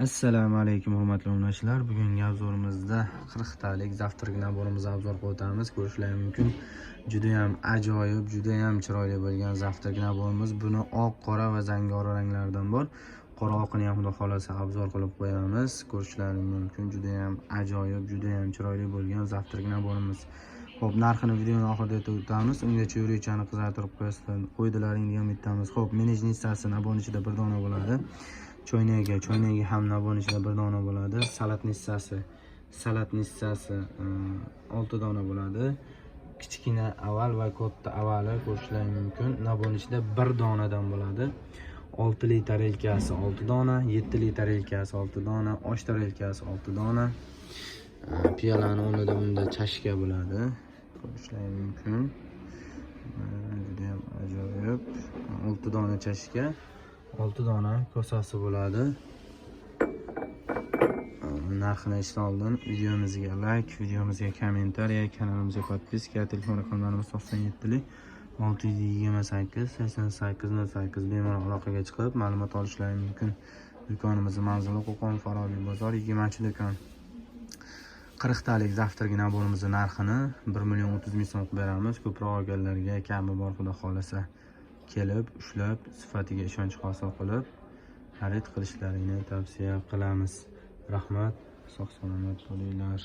Assalomu alaykum hurmatli obunachilar. Bugungi obzorimizda 40 talik zavtraki naborimizni obzor qilamiz. Ko'rishingiz mumkin. Juda ham ajoyib, juda ham chiroyli bo'lgan zavtraki naborimiz. Buni oq, qora va zangori ranglardan bor. Qora oqini ham xudo xolasa obzor qilib qo'yamiz. Ko'rishingiz mumkin. Juda ham ajoyib, juda ham chiroyli bo'lgan zavtraki naborimiz. Xo'p, narxini videoning oxirida aytib o'tamiz. Ungacha yuruvchani qizartirib qo'ydilaring degan umidamiz. Xo'p, menejnistasi nabon ichida bir dona bo'ladi. Choynagi ham nabon ichida bir dona bo'ladi. Salat nissasi 6 dona bo'ladi. Kichkina aval va katta avali ko'rishingiz mumkin. Nabon ichida bir donadan bo'ladi. 6 litr tarelkasi 6 dona, 7 litr tarelkasi 6 dona, osh tarelkasi 6 dona. Piyolani o'rnida bunda chashka bo'ladi. Ko'rishingiz mumkin. Juda ham ajoyib. 6 dona chashka, 6 dona kosasi bo'ladi. Narxini eshitgan oldin videomizga like, videomizga kommentariya, kanalimizga podpiska, telefon raqamlarimiz 97lik 628 88 08 bemalol aloqaga chiqib ma'lumot olishlari mumkin. Do'konimizning manzili Qo'qon Farobiy bozor 20-chi do'kon. 40 talik zavtraki naborimizning narxini 1.30 so'm qilib beramiz. Ko'proq olganlarga kami bor xudo xolasa kelib, ushlab, sifatiga ishonch hosil qilib xarid qilishlarini tavsiya qilamiz. Rahmat, sog' salomat bo'linglar.